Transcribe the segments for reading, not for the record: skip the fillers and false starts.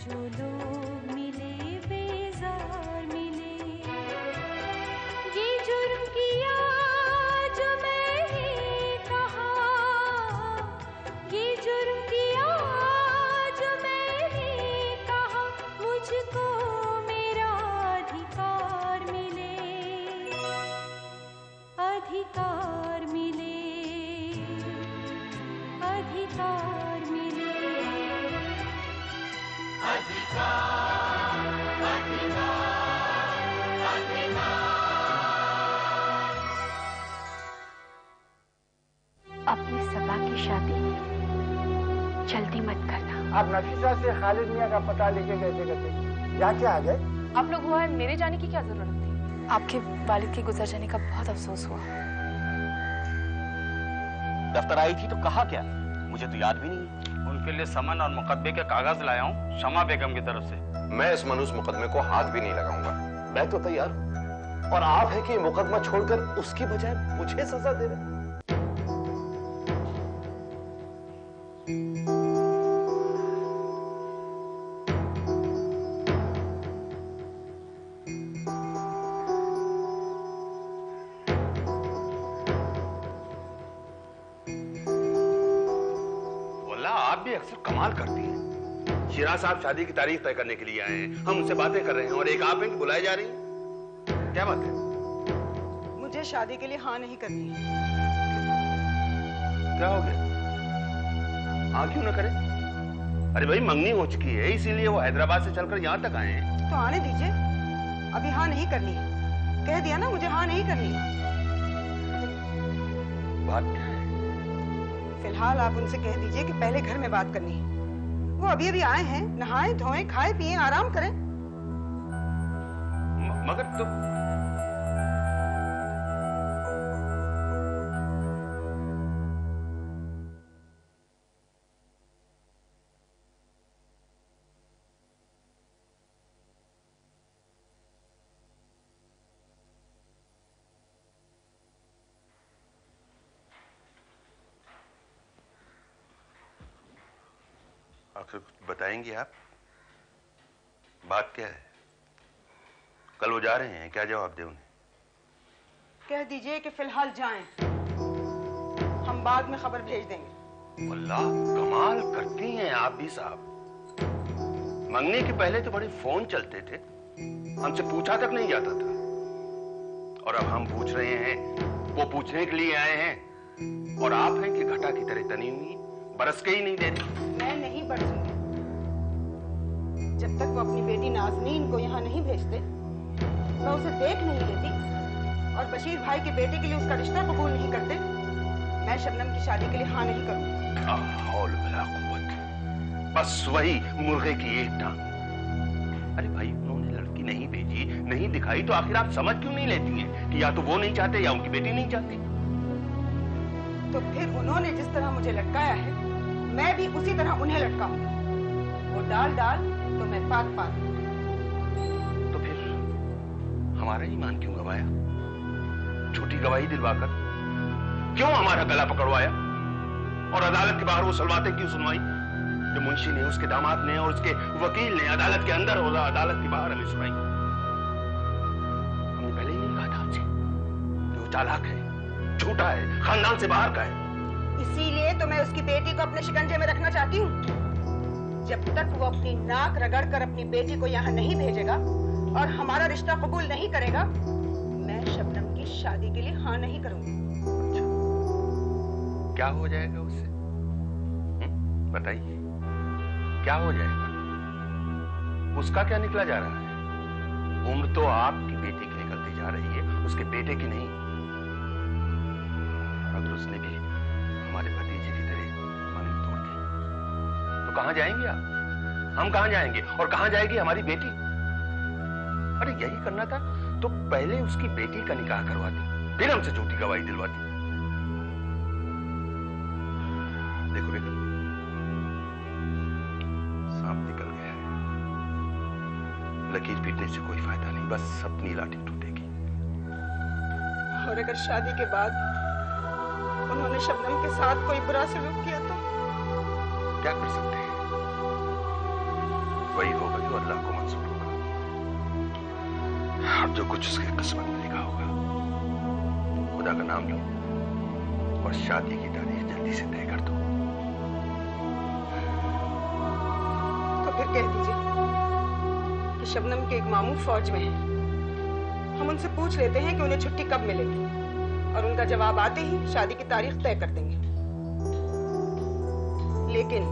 जो लोग मिले बेजार मिले, ये जुर्म किया जो मैंने कहा, ये जुर्म किया जो मैंने कहा, मुझको मेरा अधिकार मिले, अधिकार मिले, अधिकार मिले, अधिकार, अधिकार, अधिकार। अपने सबा की शादी जल्दी मत करना। आप नफीसा से खालिद मियां का पता लेके कैसे करते? जाके आ गए? आप लोग हुआ है, मेरे जाने की क्या जरूरत थी? आपके वालिद के गुजर जाने का बहुत अफसोस हुआ। दफ्तर आई थी तो कहा क्या? मुझे तो याद भी नहीं। उनके लिए समन और मुकदमे के कागज लाया हूँ शमा बेगम की तरफ से। मैं इस मनूस मुकदमे को हाथ भी नहीं लगाऊंगा। मैं तो तैयार हूं। और आप है कि मुकदमा छोड़कर उसकी बजाय मुझे सजा दे रहे। अक्सर कमाल करती हैं। शिराज साहब शादी की तारीख तय करने के लिए आए हैं, हम उनसे बातें कर रहे हैं और एक आप हैं कि बुलाए जा रही हैं। क्या बात है? मुझे शादी के लिए हाँ नहीं करनी है। क्या हो गया? हाँ क्यों ना करे? अरे भाई मंगनी हो चुकी है, इसीलिए वो हैदराबाद से चलकर यहाँ तक आए हैं। तो आने दीजिए, अभी हाँ नहीं करनी है। कह दिया ना मुझे हाँ नहीं करनी है। बात क्या है? फिलहाल आप उनसे कह दीजिए कि पहले घर में बात करनी है। वो अभी अभी आए हैं, नहाएं धोएं खाएं पिएं आराम करें। मगर तो आखिर कुछ बताएंगे आप? बात क्या है? कल वो जा रहे हैं, क्या जवाब दे उन्हें? कह दीजिए कि फिलहाल जाएं, हम बाद में खबर भेज देंगे। अल्लाह, कमाल करती हैं आप भी साहब। मंगने के पहले तो बड़े फोन चलते थे, हमसे पूछा तक नहीं जाता था, और अब हम पूछ रहे हैं, वो पूछने के लिए आए हैं, और आप हैं कि घटा की तरह तनी हुई बरस के ही नहीं दे रही। मैं नहीं बरसूंगी जब तक वो अपनी बेटी नाज़नीन को यहाँ नहीं भेजते। मैं उसे देख नहीं लेती, और बशीर भाई के बेटे के लिए उसका रिश्ता कबूल नहीं करते। मैं शबनम की शादी के लिए हाँ नहीं करूँगी। हौल वला कुव्वत, बस वही मुर्गे की एक टांग। अरे भाई, उन्होंने लड़की नहीं भेजी, नहीं दिखाई, तो आखिर आप समझ क्यों नहीं लेती हैं कि या तो वो नहीं चाहते या उनकी बेटी नहीं चाहती? तो फिर उन्होंने जिस तरह मुझे लटकाया है, मैं भी उसी तरह उन्हें लटकाऊं। वो डाल डाल तो मैं पात पात। तो फिर हमारा ईमान क्यों गवाया? झूठी गवाही दिलवाकर क्यों हमारा गला पकड़वाया? और अदालत के बाहर वो सलवातें क्यों सुनवाई जो मुंशी ने, उसके दामाद ने और उसके वकील ने अदालत के अंदर और अदालत के बाहर हमें सुनाई? हमने पहले ही नहीं कहा था आपसे कि वो चालाक है, झूठा है, खानदान से बाहर का है। इसीलिए तो मैं उसकी बेटी को अपने शिकंजे में रखना चाहती हूँ। जब तक वो अपनी नाक रगड़कर अपनी बेटी को यहाँ नहीं भेजेगा और हमारा रिश्ता कबूल नहीं करेगा, मैं शबनम की शादी के लिए हाँ नहीं करूंगी। क्या हो जाएगा उससे? बताइए, क्या हो जाएगा? उसका क्या निकला जा रहा है? उम्र तो आपकी बेटी की निकलती जा रही है, उसके बेटे की नहीं। अगर उसने भी हमारे भतीजे की तरह मांग तोड़ दी तो कहां जाएंगे आप? हम कहां जाएंगे और कहां जाएगी हमारी बेटी? अरे यही करना था तो पहले उसकी बेटी का निकाह करवाती, फिर हमसे झूठी गवाही दिलवाती। देखो बेटा, सांप निकल गया है, लकीर पीटने से कोई फायदा नहीं, बस अपनी लाठी टूटेगी। और अगर शादी के बाद उन्होंने शबनम के साथ कोई बुरा सलूक किया तो क्या कर सकते हैं? वही होगा जो अल्लाह को मंजूर होगा। अब जो कुछ उसकी किस्मत में लिखा होगा, खुदा का नाम लो और शादी की तारीख जल्दी से तय कर दो। तो फिर कह दीजिए कि शबनम के एक मामू फौज में हैं। हम उनसे पूछ लेते हैं कि उन्हें छुट्टी कब मिलेगी और उनका जवाब आते ही शादी की तारीख तय कर देंगे। लेकिन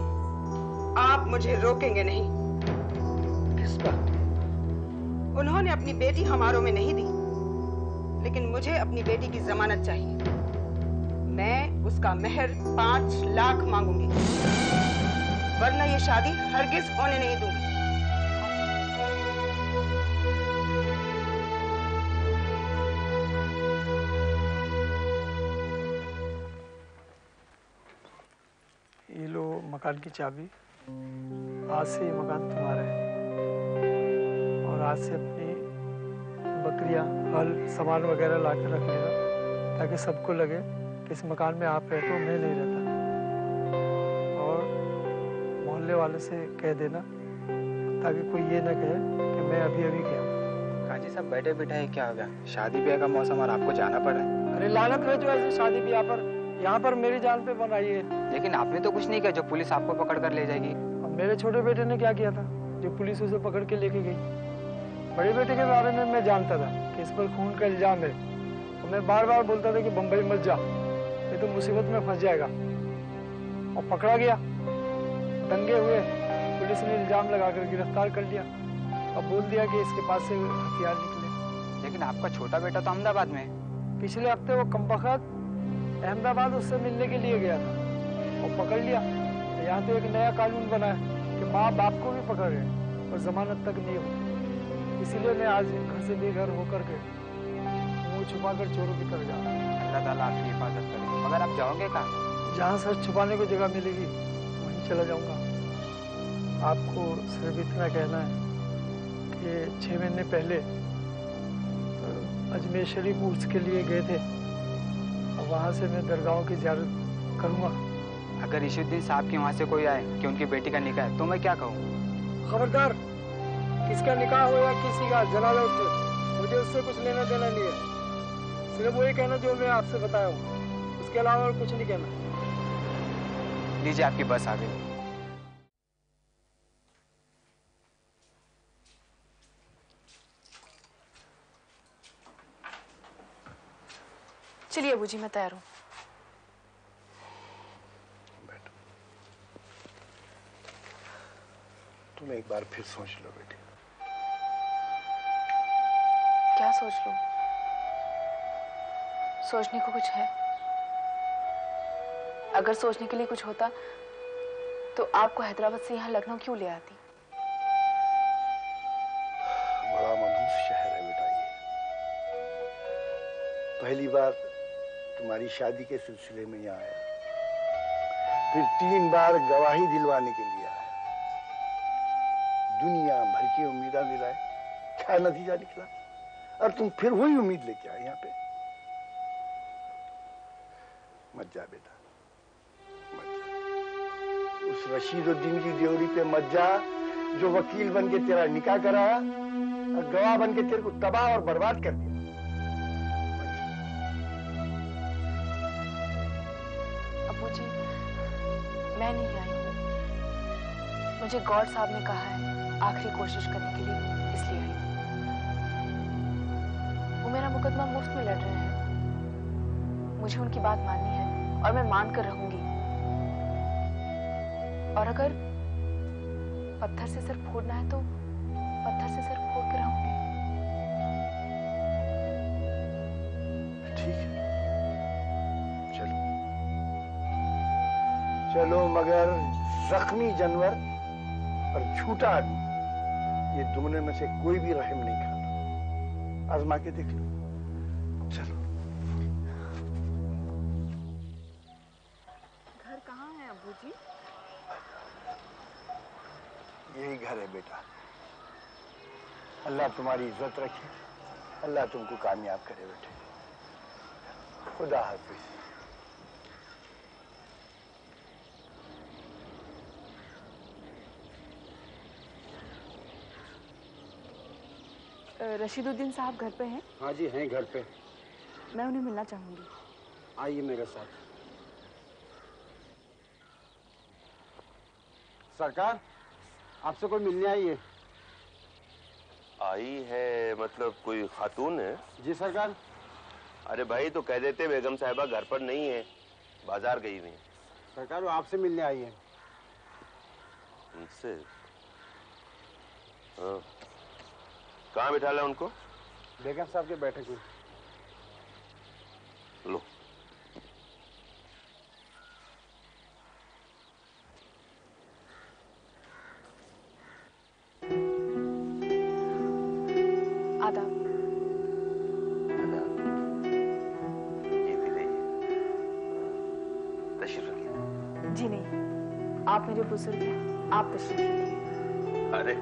आप मुझे रोकेंगे नहीं। किस बात? उन्होंने अपनी बेटी हमारों में नहीं दी, लेकिन मुझे अपनी बेटी की जमानत चाहिए। मैं उसका महर 5 लाख मांगूंगी, वरना ये शादी हरगिज होने नहीं दूंगी। ये लो मकान की चाबी। आज से ये मकान तुम्हारा है और आज से अपनी बकरियां, हल, सामान वगैरह ला के रख लेना, ताकि सबको लगे कि इस मकान में आप रहते हो, मैं नहीं रहता। और मोहल्ले वाले से कह देना ताकि कोई ये ना कहे कि मैं अभी अभी गया। काजी साहब बैठे बिठाए क्या हो गया? शादी ब्याह का मौसम और आपको जाना पड़ रहा है। अरे लानत है जो ऐसे शादी ब्याह पर यहाँ पर मेरी जान पे बनाई है। लेकिन आपने तो कुछ नहीं किया जो पुलिस आपको पकड़ कर ले जाएगी। अब मेरे छोटे बेटे ने क्या किया था जो पुलिस उसे पकड़ के लेके गई? बड़े बेटे के बारे में मैं जानता था कि इस पर खून का इल्जाम है और मैं बार बार बोलता था कि बम्बई मत जा, ये तो मुसीबत में फंस जाएगा। और पकड़ा गया, दंगे हुए, पुलिस ने इल्जाम लगाकर गिरफ्तार कर लिया और बोल दिया कि इसके पास से हथियार निकले। लेकिन आपका छोटा बेटा तो अहमदाबाद में है। पिछले हफ्ते वो कमबख्त अहमदाबाद उससे मिलने के लिए गया था और पकड़ लिया। यहाँ तो एक नया कानून बना है कि माँ बाप को भी पकड़ रहे और जमानत तक नहीं होती। इसीलिए मैं आज घर से बेघर होकर के मुँह छुपाकर चोरों की तरफ जा रहा हूँ। अल्लाह ताला आपकी हिफाजत करे। मगर आप जाओगे कहाँ? जहाँ सर छुपाने को जगह मिलेगी वहीं चला जाऊँगा। आपको सिर्फ इतना कहना है कि 6 महीने पहले अजमेर शरीफ उर्स के लिए गए थे और वहाँ से मैं दरगाहों की ज़ियारत करूँगा। अगर इशुद्दीन साहब के वहाँ से कोई आए कि उनकी बेटी का निकाह है तो मैं क्या कहूँ? खबरदार, किसका निकाह हो या किसी का जनाजा उठे, मुझे उससे कुछ लेना देना नहीं है। सिर्फ वही कहना जो मैं आपसे बताया हूँ, उसके अलावा और कुछ नहीं कहना। लीजिए आपकी बस आ गई। चलिए अबू जी, मैं तैयार हूँ। तुम एक बार फिर सोच लो बेटी। क्या सोच लूं? सोचने को कुछ है? अगर सोचने के लिए कुछ होता तो आपको हैदराबाद से यहाँ लखनऊ क्यों ले आती? बड़ा मनहूस शहर है बेटा ये। पहली बार तुम्हारी शादी के सिलसिले में यहाँ आया, फिर 3 बार गवाही दिलवाने के लिए आया, दुनिया भर की उम्मीदें दिलाए, क्या नतीजा निकला? और तुम फिर वही उम्मीद लेके आए यहाँ पे। मत जा बेटा, मत जा। उस रशीदुद्दीन की ड्योरी पे मत जा जो वकील बन के तेरा निकाह कराया और गवाह बन के तेरे को तबाह और बर्बाद कर दिया। अबू जी, मैं नहीं आई हूँ। मुझे गॉड साहब ने कहा है आखिरी कोशिश करने के लिए, इसलिए आई हूँ। वो मेरा मुकदमा मुफ्त में लड़ रहे हैं। मुझे उनकी बात माननी है और मैं मान कर रहूंगी। और अगर पत्थर से सर फोड़ना है तो पत्थर से सर फोड़ के रहूंगी। ठीक है, चलो चलो, मगर जख्मी जानवर और झूठा आदमी, ये दोनों में से कोई भी रहम नहीं खाता। आजमा के देख लो। चलो। घर कहाँ है अबू जी? यही घर है बेटा। अल्लाह तुम्हारी इज्जत रखे, अल्लाह तुमको कामयाब करे बेटे। खुदा हाफिज। रशीदुद्दीन साहब घर पे हैं? हाँ जी हैं घर पे। मैं उन्हें मिलना चाहूंगी। आइए मेरे साथ। सरकार, आपसे कोई मिलने आई है। आई है मतलब कोई खातून है? जी सरकार। अरे भाई तो कह देते बेगम साहिबा घर पर नहीं है, बाजार गई हुई है। सरकार वो आपसे मिलने आई है। उनसे? हाँ। कहाँ बिठा ला उनको? बेगम साहब के बैठक में। लो। आदाब। आदाब। ये भी रही। तशरीफ रखिए। जी नहीं, आप मेरे बुजुर्ग हैं, आप तशरीफ रखिए। अरे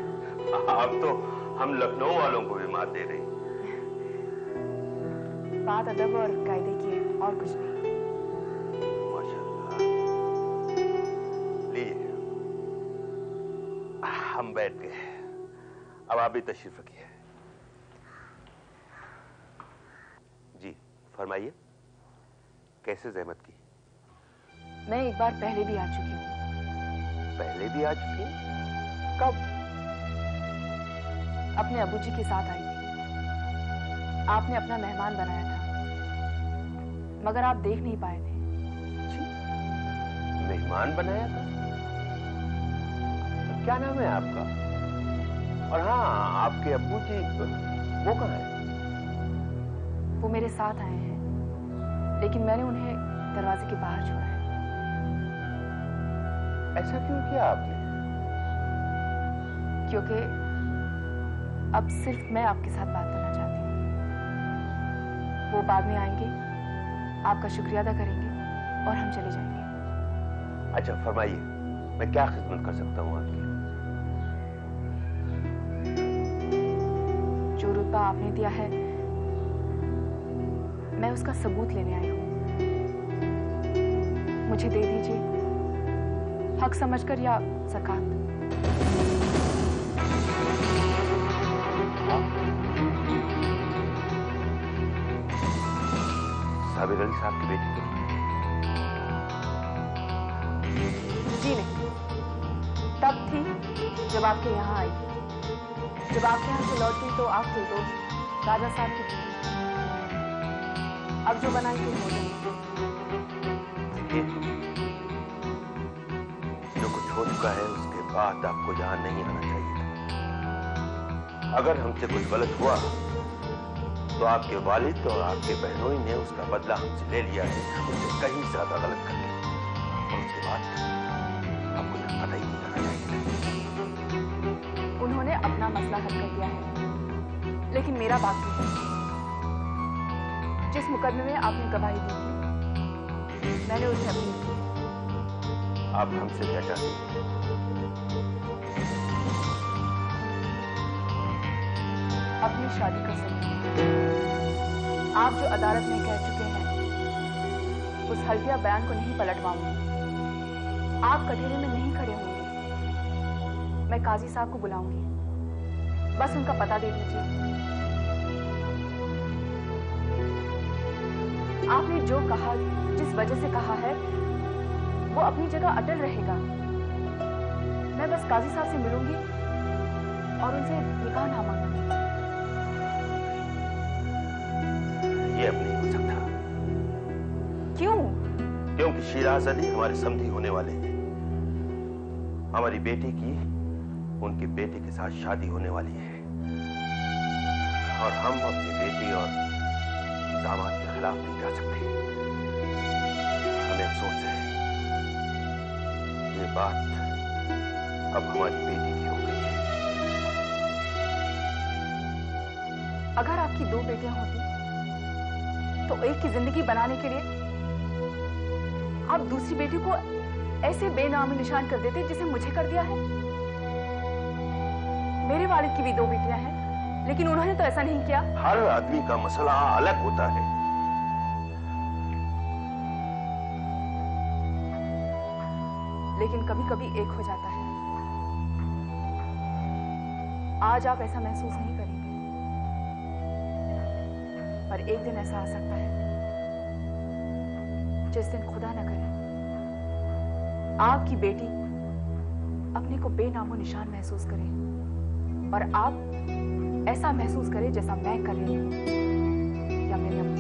आप तो हम लखनऊ वालों को भी मात दे रही। बात अदब और कायदे की है और कुछ नहीं। माशाल्लाह। लीजिए, हम बैठ गए, अब आप भी तशरीफ रखिए। जी फरमाइए, कैसे जहमत की? मैं एक बार पहले भी आ चुकी हूँ। पहले भी आ चुकी हैं? कब? अपने अबूजी के साथ आई थी। आपने अपना मेहमान बनाया था, मगर आप देख नहीं पाए थे। मेहमान बनाया था? क्या नाम है आपका? और हाँ, आपके अब्बूजी वो कहाँ है? वो मेरे साथ आए हैं, लेकिन मैंने उन्हें दरवाजे के बाहर छोड़ा है। ऐसा क्यों किया आपने? क्योंकि अब सिर्फ मैं आपके साथ बात करना चाहती हूँ। वो बाद में आएंगे, आपका शुक्रिया अदा करेंगे और हम चले जाएंगे। अच्छा फरमाइए, मैं क्या खिदमत कर सकता हूँ आपकी? जो रुतबा आपने दिया है, मैं उसका सबूत लेने आई हूँ। मुझे दे दीजिए, हक समझकर या ज़कात। साबिर अली साहब की बेटी तो? जी नहीं, तब थी जब आपके यहाँ आई। जब आपके यहाँ से लौटी तो आपके दोस्त राजा साहब की थी। अब जो बनाई थी जो कुछ हो चुका है उसके बाद आपको यहाँ नहीं आना चाहिए था। अगर हमसे कुछ गलत हुआ तो आपके वालिद और आपके बहनोई ने उसका बदला हमसे ले लिया है, उससे कहीं ज्यादा गलत करके। और उसके बाद आपको यहाँ पता ही नहीं आना चाहिए। उन्होंने अपना मसला हल कर दिया है, लेकिन मेरा बाकी है। जिस मुकदमे में आपने गवाही दी थी, मैंने उसे अपील की। आप हमसे क्या चाहते हैं? अपनी शादी कर सकते हैं। आप जो अदालत में कह चुके हैं, उस हल्फिया बयान को नहीं पलटवाऊंगी। आप कटहरे में नहीं खड़े होंगे। मैं काजी साहब को बुलाऊंगी, बस उनका पता दे दीजिए। आपने जो कहा, जिस वजह से कहा है, वो अपनी जगह अटल रहेगा। मैं बस काजी साहब से मिलूंगी और उनसे निकाह ना मांगूंगी। ये अब नहीं हो सकता। क्यों? क्योंकि शिराज अली हमारे समधी होने वाले हैं। हमारी बेटी की उनके बेटे के साथ शादी होने वाली है और हम अपनी बेटी और दामाद के खिलाफ नहीं जा सकते। हमें अफसोस है, ये बात अब हमारी बेटी की हो गई है। अगर आपकी दो बेटियां होती तो एक की जिंदगी बनाने के लिए आप दूसरी बेटी को ऐसे बेनामी निशान कर देते जिसे मुझे कर दिया है। मेरे वालिद की भी दो बेटियां हैं, लेकिन उन्होंने तो ऐसा नहीं किया। हर आदमी का मसला अलग होता है। लेकिन कभी कभी एक हो जाता है। आज आप ऐसा महसूस नहीं करेंगे। पर एक दिन ऐसा आ सकता है जिस दिन खुदा न करे आपकी बेटी अपने को बेनामो निशान महसूस करे और आप ऐसा महसूस करे जैसा मैं कर रही हूं या मेरी अम्मा।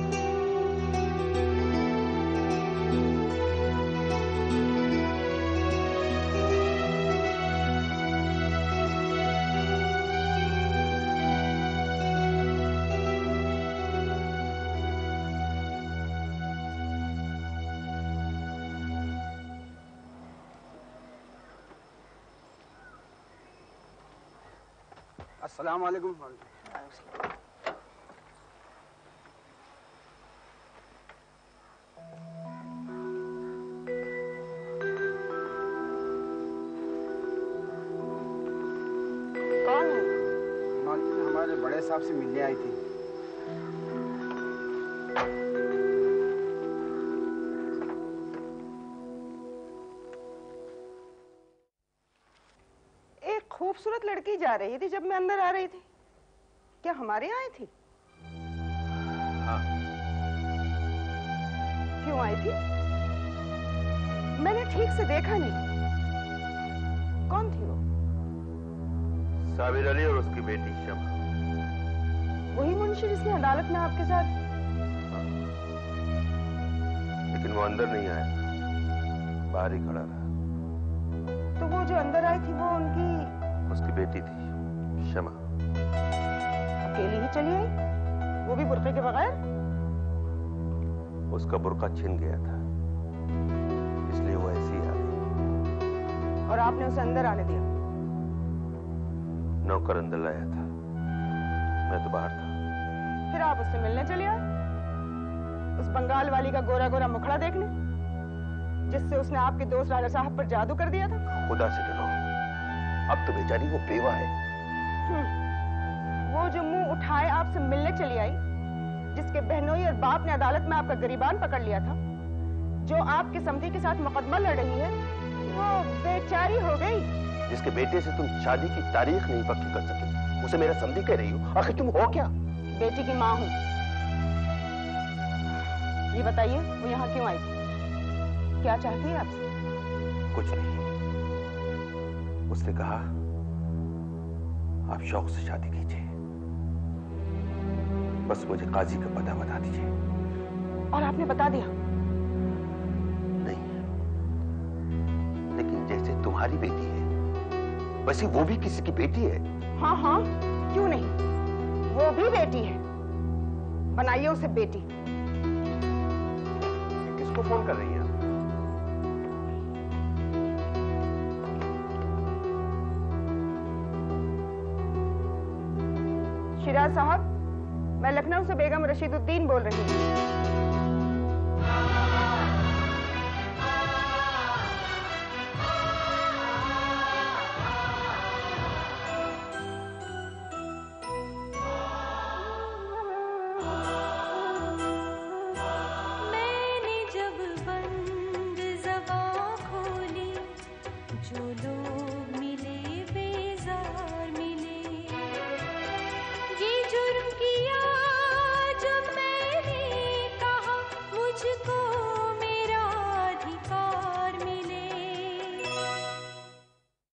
अस्सलाम वालेकुम। कौन है? मौलवी हमारे बड़े साहब से मिलने आई थी। खूबसूरत लड़की जा रही थी जब मैं अंदर आ रही थी। क्या हमारे यहाँ आई थी? हाँ। क्यों आई थी? मैंने ठीक से देखा नहीं। कौन थी वो? साबिर अली और उसकी बेटी शमा। वही मुंशी जिसने अदालत में आपके साथ? हाँ। लेकिन वो अंदर नहीं आया, बाहर ही खड़ा रहा। तो वो जो अंदर आई थी वो उसकी बेटी थी शमा। अकेली ही चली आई, वो भी बुर्के के बगैर? उसका बुर्का छिन गया था, इसलिए वो ऐसी आ गई। और आपने उसे अंदर आने दिया? नौकर अंदर लाया था, मैं तो बाहर था। फिर आप उससे मिलने चले आए? उस बंगाल वाली का गोरा गोरा मुखड़ा देखने, जिससे उसने आपके दोस्त राजा साहब पर जादू कर दिया था? खुदा से डरो, अब तो बेचारी वो बेवा है। वो जो मुंह उठाए आपसे मिलने चली आई, जिसके बहनोई और बाप ने अदालत में आपका गिरीबान पकड़ लिया था, जो आपके समधी के साथ मुकदमा लड़ रही है, वो बेचारी हो गई। जिसके बेटे से तुम शादी की तारीख नहीं पक्की कर सके, उसे मेरा समधी कह रही हो? आखिर तुम हो क्या? बेटी की माँ हूँ। ये बताइए वो यहाँ क्यों आई थी? क्या चाहती है आपसे? कुछ नहीं। उसने कहा आप शौक से शादी कीजिए, बस मुझे काजी का पता बता दीजिए। और आपने बता दिया? नहीं, लेकिन जैसे तुम्हारी बेटी है वैसे वो भी किसी की बेटी है। हाँ हाँ, क्यों नहीं, वो भी बेटी है। बनाइए उसे बेटी। किसको फोन कर रही हैं? शिराज साहब, मैं लखनऊ से बेगम रशीदुद्दीन बोल रही हूँ। मैंने जब बंद ज़बां खोली, जो